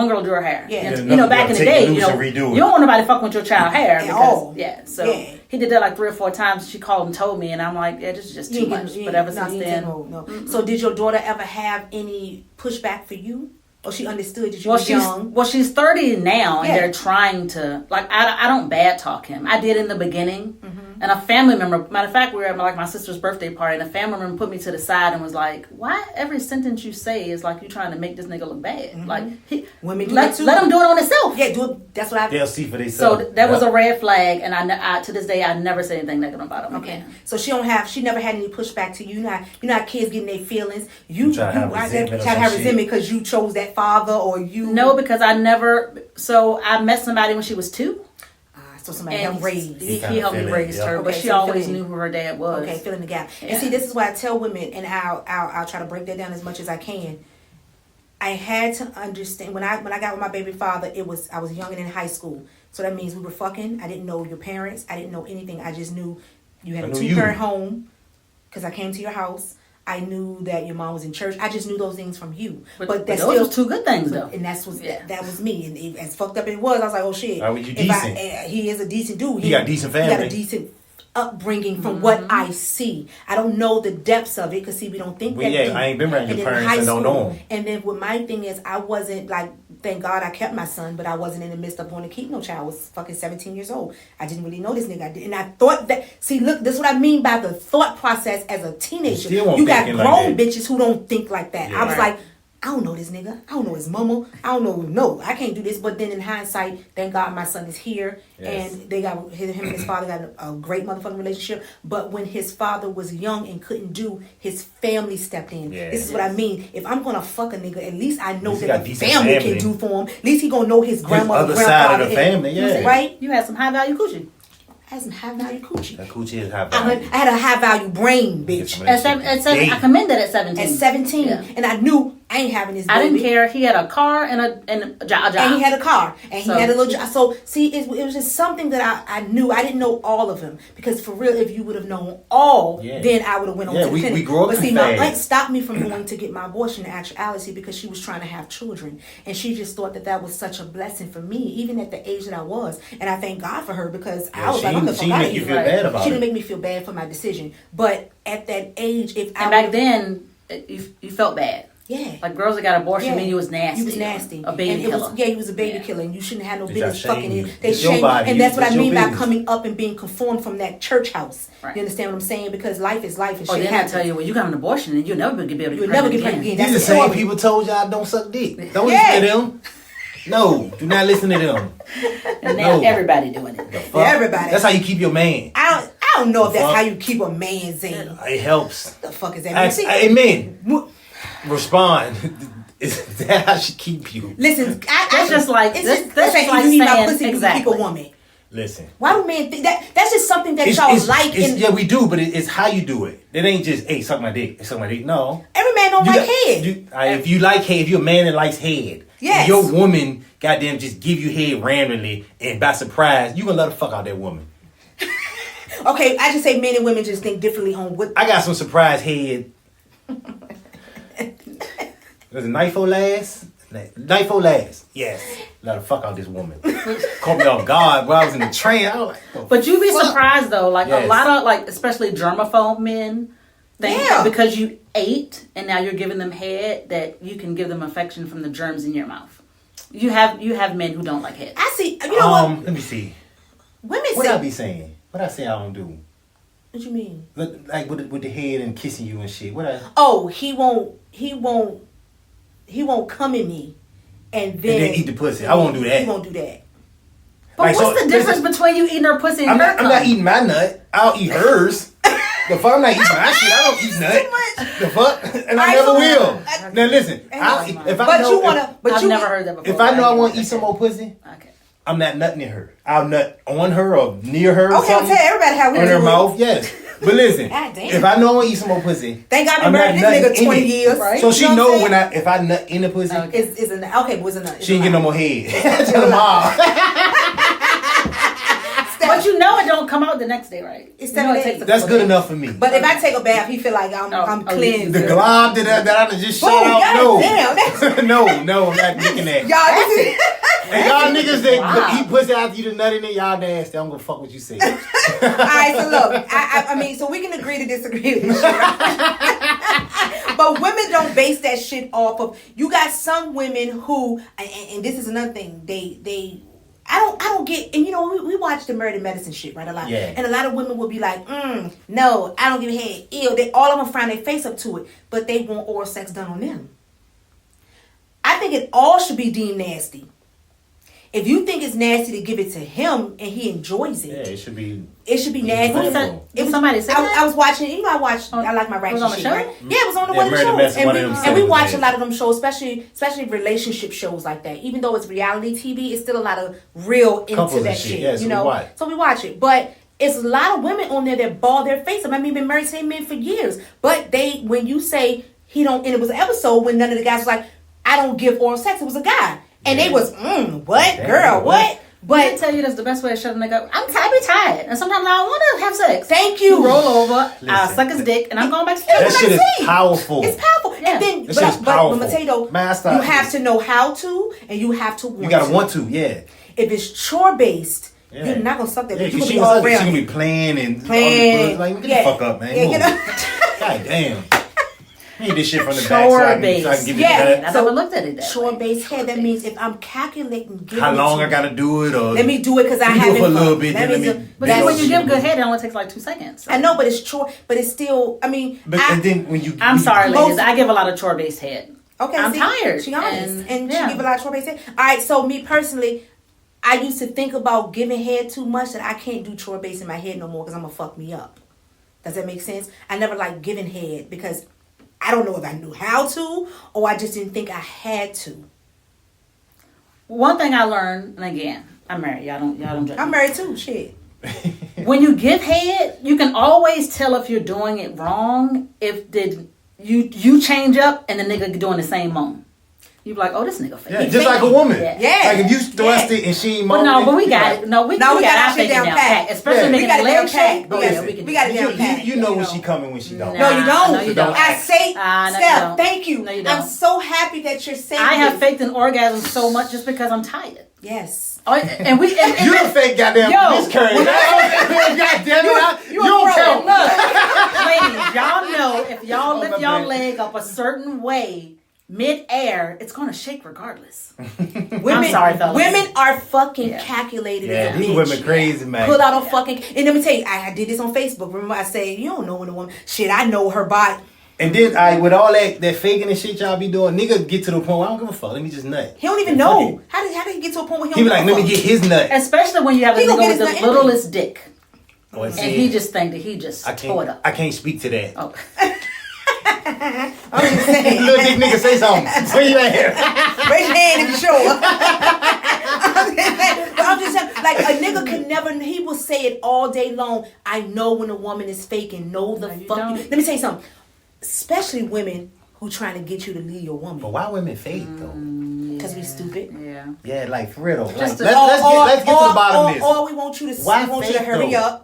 girl do her hair. Yeah. And, back in the day, you don't want nobody fucking with your child hair because So he did that like 3 or 4 times. She called and told me, and I'm like, this is just too much. But ever since then, no. So did your daughter ever have any pushback for you? Or she understood that you were young? Well, she's 30 now, and they're trying to, like, I don't bad talk him. I did in the beginning. And a family member, matter of fact, we were at my sister's birthday party, and a family member put me to the side and was like, why every sentence you say is like you trying to make this nigga look bad? Like, women do let him do it on himself. Yeah, do it. That's what they'll see for themselves. So that was a red flag, and I to this day, I never say anything negative about him again. So she never had any pushback to you. You know how kids getting their feelings. You try to have resentment because you chose that father or you. No, because I met somebody when she was 2. So somebody helped raise. He helped me raise her, but she always knew who her dad was. Okay, filling the gap. Yeah. And see, this is why I tell women, and I'll try to break that down as much as I can. I had to understand when I got with my baby father, I was young and in high school. So that means we were fucking. I didn't know your parents. I didn't know anything. I just knew you had a 2-parent home because I came to your house. I knew that your mom was in church. I just knew those things from you. But that's those still 2 good things, though. And that was me. And as fucked up it was, I was like, oh shit. Why were you decent? He is a decent dude. He got a decent family. He got a decent upbringing from what I see. I don't know the depths of it because see, we don't think that deep. I ain't been around your parents and don't know them. And then what my thing is, I wasn't like, thank God I kept my son, but I wasn't in the midst of wanting to keep no child. I was fucking 17 years old. I didn't really know this nigga. And I thought that, see, look, this is what I mean by the thought process as a teenager. You got grown bitches who don't think like that. I was like, I don't know this nigga. I don't know his mama. I don't know. No, I can't do this. But then in hindsight, thank God my son is here. Yes. And they got him and his father got a great motherfucking relationship. But when his father was young and couldn't do, his family stepped in. Yes. This is what I mean. If I'm going to fuck a nigga, at least I know that the family can do for him. At least he going to know his grandmother, his other side of the family, right? You had some high value coochie. I had some high value coochie. That coochie is high value. I had a high value brain, bitch. I commend that at 17. At 17. Yeah. And I knew I ain't having this baby. I didn't care. He had a car and a job. And he had a car. And he had a little job. So, see, it was just something that I knew. I didn't know all of them. Because for real, if you would have known all, then I would have went on to the clinic. We grew up But see, my aunt stopped me from going to get my abortion in actuality because she was trying to have children. And she just thought that was such a blessing for me, even at the age that I was. And I thank God for her because I was like, I'm the fuck out of here. She didn't make me feel bad for my decision. But at that age, back then, you felt bad. Yeah. Like girls that got abortion mean you was nasty. You was nasty. A baby killer. He was a baby killer and you shouldn't have no business fucking it. They shame you. And that's what I mean by coming up and being conformed from that church house. Right. You understand what I'm saying? Because life is life and shit then happens. I tell you, when you got an abortion, and you'll never be able to get pregnant again. These are the same people told y'all don't suck dick. Don't listen to them. No, do not listen to them. And now everybody doing it. Everybody. That's how you keep your man. I don't know if that's how you keep a man, Zane. It helps. What the fuck is that? Amen. Respond. Is that how she keep you? Listen, that's just like that's like you need my pussy to keep a woman. Listen. Why do men think that? That's just something that y'all like. Yeah, we do, but it's how you do it. It ain't just, hey, suck my dick. Suck my dick. No. Every man don't like head. If you like head, if you're a man that likes head, yes. Your woman, goddamn, just give you head randomly and by surprise, you gonna let the fuck out that woman. Okay, I just say men and women just think differently on what. I got some surprise head. Was it night for last? Night for last. Yes. Let the fuck out this woman. Caught me off guard, bro. I was in the train. I was like, oh, but you'd be surprised though. Like a lot of especially germaphobe men think that because you ate and now you're giving them head that you can give them affection from the germs in your mouth. You have men who don't like head. I see. You know what? Let me see. Women what I be saying? What I say I don't do? What you mean? Like with the head and kissing you and shit. He won't come in me and then eat the pussy. I won't do that. He won't do that. But Like, what's so, the difference between you eating her pussy and I'm her not, I'm not eating my nut. I'll eat hers. The fuck, I'm not eating my shit. I don't eat nut. The fuck, and I never will. Now listen, if I But know, you wanna. But I've you never heard that before. if I know I want to eat some more pussy, Okay. I'm not nutting in her. I'll nut on her or near her. Or Okay, I'm something. telling everybody how we On do her it. mouth, yes. But listen, God damn. if I know I want to eat some more pussy, Thank God I've I'm been not married this nutting nigga in 20 it. years. Right. So she You know what I'm when if I nut in the pussy, Okay. It's a nut. Okay, but it's a nut. she ain't get no more head. Tell them all. But you know it don't come out the next day, right? It's You know 7 it takes days. a That's couple good days. enough for me. But if I take a bath, he feel like I'm cleansed. The glob that I just Boom, shot out, no. goddamn, no, I'm not looking at. Y'all, this is, And y'all niggas that Wow. eat pussy after you the nut in it, y'all nasty. I'm gonna fuck what you say. all right, so look, I mean, so we can agree to disagree with this shit, right? But women don't base that shit off of. You got some women who, and this is another thing. I don't get, and you know, we watch the murder medicine shit, right? A lot, Yeah. and a lot of women will be like, no, I don't give a head. Ew, they all of them find their face up to it, but they want oral sex done on them. I think it all should be deemed nasty. If you think it's nasty to give it to him and he enjoys it, Yeah, it should be. it should be nasty. Who said- Did somebody say that? I was watching. You know, I like my It ratchet was on the shit, show? right? Yeah, it was on the Yeah, one of the Murder shows, Medicine, and one we, of them and we seven watch days. a lot of them shows, especially relationship shows like that. Even though it's reality TV, it's still a lot of real into Couples and that shit, shit. yeah, so you we know, watch. so we watch it, but. It's a lot of women on there that ball their face up. I mean, been married to their men for years, but when you say he don't, and it was an episode when none of the guys was like, I don't give oral sex. It was a guy, and they was, what, Damn, girl, what? But I But tell you, that's the best way to shut a nigga up. I be tired, and sometimes I don't want to have sex. thank you. You roll over, I Listen, suck his dick, and I'm going back to That sleep. shit is see. powerful. It's powerful. Yeah. And then, That shit is but powerful. Mateo, Man, I stopped you have this. to know how to, and you have to want You gotta to. want to, yeah. If it's chore based, Yeah. you're not gonna suck that. Yeah, bitch. You 'cause gonna she be all gonna around. be playing and Playing. like get Yeah. the fuck up, man. Yeah, Move. you know? God damn. Need this shit from the back so I can give you Yeah. that. I never looked at it that Chore way. based head. That means if I'm calculating, giving How long it I to gotta do it or let me do it because I You do it haven't for a little fucked. bit, Let then me let do- me- But Big then when old you shit. give good head, it only takes like 2 seconds. I know, but it's chore. But it's still. I mean, But and then when you I'm sorry, Most- ladies. I give a lot of chore based head. Okay, I'm see? tired. She honest, and yeah. she give a lot of chore based head. All right, so me personally, I used to think about giving head too much that I can't do chore based in my head no more because I'm gonna fuck me up. Does that make sense? I never liked giving head because I don't know if I knew how to or I just didn't think I had to. One thing I learned, and again, I'm married. Y'all don't judge I'm me. married too. Shit. When you give head, you can always tell if you're doing it wrong. If you change up and the nigga doing the same moan. You be like, oh, this nigga fake. Yeah, He just like a faking. woman. Yeah. Like if you thrust it and she ain't But no, moaning, but we you got like- it. No, we No, we got got our our shit faking down down pat. pat. Especially Yeah. making We got the it leg down shake. pat. Oh, Yeah, yeah, we can we got it do down that. pat. You know when know. she coming when she don't. Nah. No, you don't. No, you don't. I say, No, you Steph, don't. thank you. No, you I'm don't. so happy that you're saying I have this. faked an orgasm so much just because I'm tired. Yes. Oh, and we and You a fake goddamn Yo, miscarriage. when Goddamn it, you you don't count. Look, ladies, y'all know if y'all Oh, lift my your bad. leg up a certain way mid-air, it's gonna shake regardless. Women, I'm sorry, fellas. Women are fucking Yeah. calculated Yeah, as a these bitch. women crazy, man. Pull out a fucking, and let me tell you, I did this on Facebook. Remember, I said, you don't know when a woman, shit, I know her body. And then with all that faking and shit y'all be doing, nigga get to the point where I don't give a fuck. Let me just nut. He don't even And fuck know. it. How did he get to a point where he He don't be like, give let a me fuck? get his nut. Especially when you have a He gonna nigga get with his the nut littlest dick. Oh, And see, he just think that he just I tore it can't. up. I can't speak to that. Oh. I'm just saying. Little dick nigga, say something. Where you at here? Raise your hand if you're sure. But I'm just saying, like a nigga can never. He will say it all day long. I know when a woman is faking. No, the No, you fuck. don't. Let me tell you something. Especially women who trying to get you to leave your But woman why women fake though? because we stupid. Yeah. Yeah, like for real though. Like, Just let's get to the bottom of this. Or we want you to. Why we want you to fake, hurry though? up.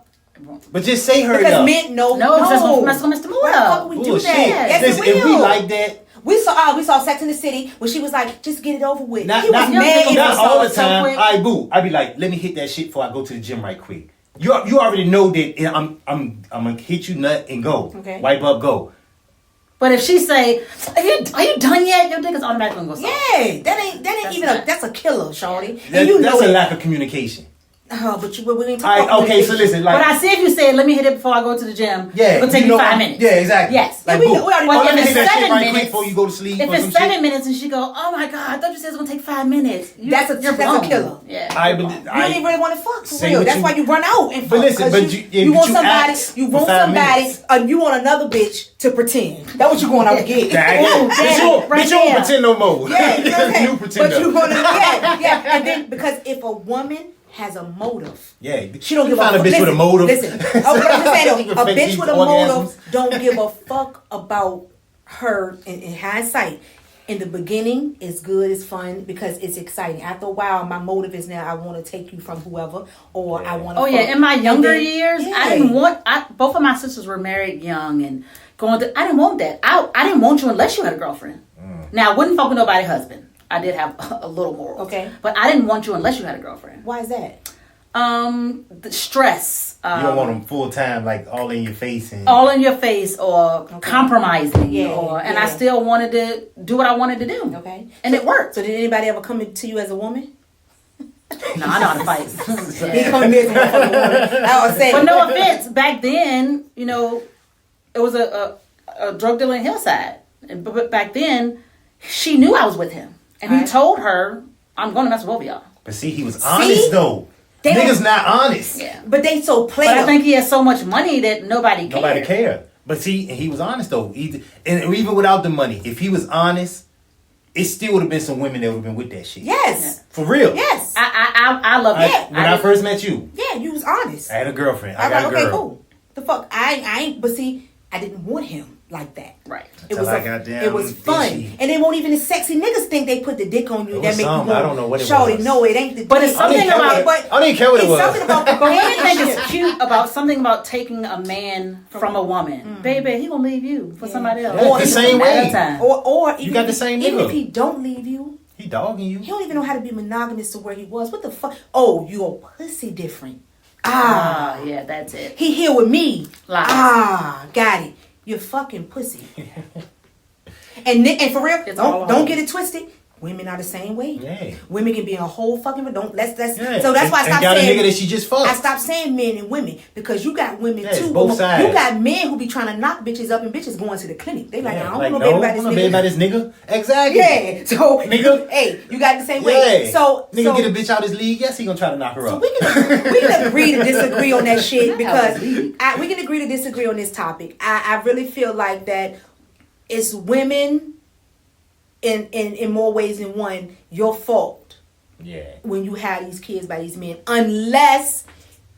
But just say hurry Because up. men know. No, that's gonna mess the mood Why the up. fuck we do Bullshit. that? Yes, Listen, it if we will. like that, We saw Sex in the City when she was like, just get it over with. not, he was not, mad. young not niggas all the so time. quick. I boo. I be like, let me hit that shit before I go to the gym right quick. You already know that I'm gonna hit you nut and go. Okay. Wipe up, go. But if she say, are you done yet? Your dick is automatically gonna go soft. Yeah, that ain't That's even not- that's a killer, shorty. That, And you that's know a it. lack of communication. Oh, but we ain't All right, talking okay, so listen, like, But I see if you said, let me hit it before I go to the gym. yeah, It'll take you me know, 5 minutes. Yeah, exactly. Yes. Like, we boom. already- Well, let if me it's hit that shit 7 right quick minutes, before you go to sleep. If or it's some 7 shit. minutes and she go, oh my God, I thought you said it was going to take 5 minutes. That's a blown. killer. Yeah. I, You don't even really want to fuck for Say real. what That's you- why you run out and fuck. But listen, 'cause but you but want you somebody, ask you for want 5 somebody, minutes. you want another bitch to pretend. That's what you going out to get. Nah, Ooh, bitch, damn, you don't right bitch, you don't there. pretend no more. Yeah, you know what I'm saying? New pretender. But you want to, yeah. And then because if a woman has a motive, Yeah, she don't give find a a bitch with a motive. Listen, I'm just saying She though, can a fake bitch these with a orgasms. motive don't give a fuck about her in hindsight. In the beginning, it's good, it's fun because it's exciting. After a while, my motive is now I want to take you from whoever, or I want to. Oh yeah, in my younger then- years, yeah. I didn't want. Both of my sisters were married young and going through. I didn't want that. I didn't want you unless you had a girlfriend. Now I wouldn't fuck with nobody's husband. I did have a little more. Okay. But I didn't want you unless you had a girlfriend. Why is that? The stress. You don't want them full time, like all in your face and all in your face or compromising. Yeah, And I yeah. still wanted to do what I wanted to do. Okay. And it worked. So did anybody ever come to you as a woman? No, I know how to fight. He come to me as a motherfucking woman. I was saying. But no offense, back then, it was a drug dealer in Hillside. But back then, she knew I was with him. And he Right. told her, I'm going to mess with both of y'all. But see, he was honest though. They Niggas don't- not honest. Yeah. But they so But player. I think he had so much money that nobody cared. Nobody cared. But see, he was honest though. And even without the money, if he was honest, it still would have been some women that would have been with that shit. Yes. For real. Yes. I love it. When I first met you, Yeah, you was honest. I had a girlfriend. I I'm got like, a okay, girl. cool. The fuck, I ain't. But see, I didn't want him like that. Right. It Until was I got down it was fun, fishy. and they won't even the sexy niggas think they put the dick on you. It That was make you something. want. I don't know what it Shorty, was. no, it ain't the. But dick. it's something I didn't care about- what it- I didn't care what it it's was. something about the But what do you think relationship. is cute about something about taking a man from a woman? Baby, he gonna leave you for somebody else. Yeah, Or the he's same a matter way. of time. Or even got the same even nigga. if he don't leave you, He dogging you. he don't even know how to be monogamous to where he was. What the fuck? Oh, your pussy different. Yeah, that's it. He here with me. Lies. Got it. You're fucking pussy. and for real, It's all don't hoes. get it twisted. Women are the same way. Yeah. Women can be in a whole fucking don't let's Yeah. so that's why I And stopped got saying a nigga that she just fucked. I stopped saying men and women because you got women Yeah, it's too. both but sides. You got men who be trying to knock bitches up and bitches going to the clinic. They like, I don't like, want no, no baby about I this don't know nigga. about this nigga. Exactly. Yeah. So Nigga. hey, you got it the same Yeah. way. So nigga get a bitch out his league. Yes, he gonna try to knock her So up. we can agree to disagree on that shit Not because league. we can agree to disagree on this topic. I really feel like that it's women in more ways than one your fault Yeah. when you have these kids by these men unless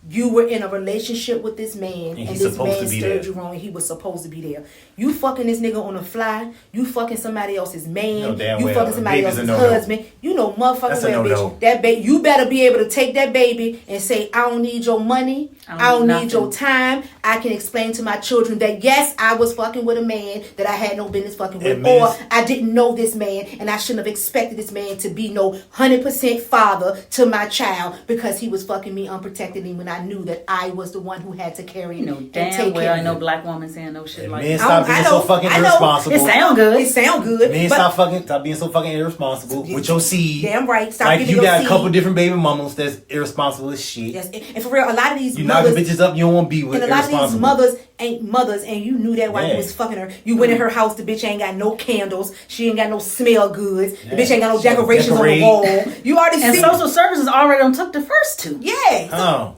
you were in a relationship with this man and he's this supposed man to be stirred there. you wrong and he was supposed to be there. You fucking this nigga on the fly. You fucking somebody else's man. No, damn you well. fucking somebody Baby's a else's no-no. husband. You know motherfucking That's a well, no-no. bitch. That baby, you better be able to take that baby and say, I don't need your money. I don't need your time. I can explain to my children that yes, I was fucking with a man that I had no business fucking with, It means- or I didn't know this man and I shouldn't have expected this man to be no 100% father to my child because he was fucking me unprotectedly when I knew that I was the one who had to carry You know and damn take well care ain't of no him. black woman saying no shit like Men that. stop being so fucking I know. irresponsible. It sound good. It sound good. Men but stop being so fucking irresponsible with your seed. damn right. Stop Like giving you your got seed. a couple different baby mamas that's irresponsible as shit. Yes, and for real, a lot of these You mothers, knocking bitches up you don't want to be with. and a lot of these Irresponsible. mothers ain't mothers, and you knew that while you Yeah. was fucking her. You went in her house, the bitch ain't got no candles, she ain't got no smell goods, the bitch ain't got no She don't decorations on the decorate. wall. You already And see. social services already done took the first two. Yeah. Oh.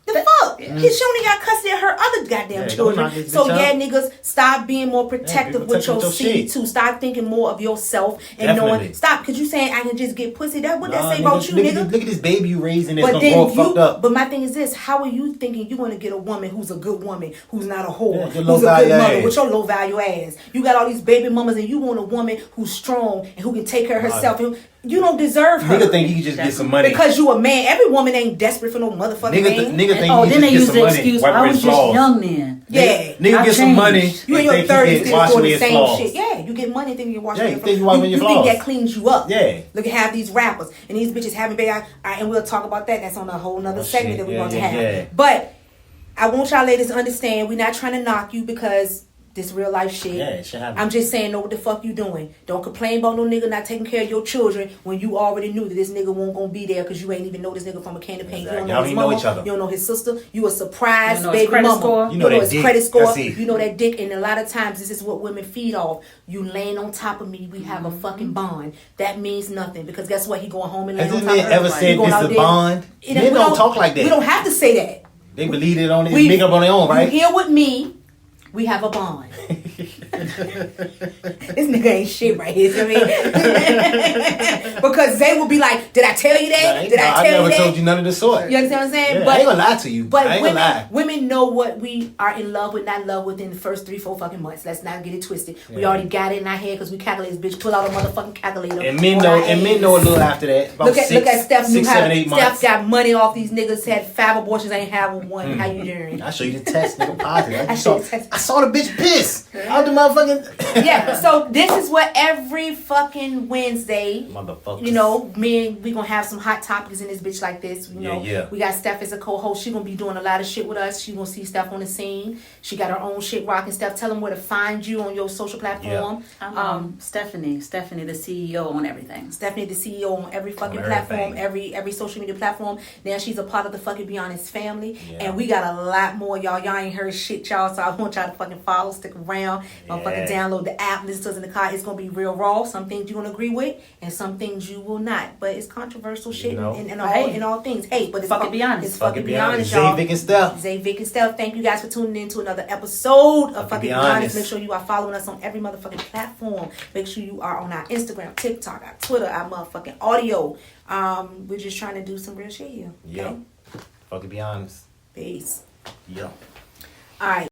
The fuck? She only got custody of her other goddamn Yeah, don't children. knock this So bitch yeah, out. niggas, stop being more protective with protective your with your seed shit. too. Stop thinking more of yourself and Definitely. knowing. Stop, because you saying I can just get pussy. That what Nah, that say about you, nigga? Look at this baby you raising that's But gonna grow then up you, fucked up. but my thing is this: how are you thinking you want to get a woman who's a good woman, who's not a whore, Yeah, your who's low a good value mother ass. with your low value ass? You got all these baby mamas, and you want a woman who's strong and who can take care of herself. And you don't deserve her Nigga think he can just get some money. because you a man. Every woman ain't desperate for no motherfucking man. Nigga think Oh, he then can they just use get some the money. excuse, wipe I away was his just flaws. young then. Yeah. Nigga I've get some money. changed. You in and your think he 30s can still wash doing away the his same flaws. shit. Yeah, you get money thinking you're washing Yeah, your you think you wiping your You think flaws. that cleans you up. Yeah. Look at have these rappers and these bitches having baby. And we'll talk about that. That's on a whole nother segment shit. that we're Yeah, going to yeah, have. yeah. But I want y'all ladies to understand we're not trying to knock you because This real life shit. Yeah, it should happen. I'm just saying, know what the fuck you doing. Don't complain about no nigga not taking care of your children when you already knew that this nigga won't gonna be there because you ain't even know this nigga from a can of paint. Exactly. You don't know Y'all his don't mama. know each other. You don't know his sister. You a surprise You know his baby credit mama. score. You know that his dick. credit score. That's it. You know that dick. And a lot of times this is what women feed off. You laying on top of me. We have a fucking bond. That means nothing because guess what? He going home and laying Has on this top of man ever her. said He going this out a there. bond? Men don't talk like that. We don't have to say that. They believe it on it. Make up on their own, right? You here with me. We have a bond. This nigga ain't shit right here. You know what I mean? Because they will be like, "Did I tell you that? Did I tell you that?" I never told you none of the sort. You understand what I'm saying? Yeah, But I ain't gonna lie to you. But I ain't gonna lie. women know what we are in love with, not in love with in the first 3-4 fucking months. Let's not get it twisted. We Yeah. already got it in our head because we calculate this bitch. Pull out a motherfucking calculator. And men know. And men know a little after that. About Look at Steph. 6, 7, 8 months. Steph got money off these niggas. Had 5 abortions. Ain't having one. How you doing? I show you the test, nigga. Positive. I show you the test. I saw the bitch piss out the motherfucking. Yeah. So this is what every fucking Wednesday. Motherfuckers. You know, we gonna have some hot topics in this bitch like this. You know, Yeah. we got Steph as a co-host. She gonna be doing a lot of shit with us. She gonna see Steph on the scene. She got her own shit rocking. Steph, tell them where to find you on your social platform. I'm Stephanie, the CEO on everything. Stephanie, the CEO on every fucking On platform, everything. every social media platform. Now she's a part of the fucking Be Honest family, Yeah. and we got a lot more, y'all. Y'all ain't heard shit, y'all. So I want y'all to fucking follow, stick around, motherfucking download the app, listen to us in the car. It's gonna be real raw. Some things you're gonna agree with, and some things you will not. But it's controversial shit know. in all things. Hey, but it's Fucking be honest. It's fucking be honest, Zay, y'all. Vic, and Steph. Zay, Vic, and Steph. Thank you guys for tuning in to another episode of Fucking Be Honest. Honest. Make sure you are following us on every motherfucking platform. Make sure you are on our Instagram, TikTok, our Twitter, our motherfucking audio. We're just trying to do some real shit here. Okay? Yeah. Fucking be honest. Peace. Yeah. All right.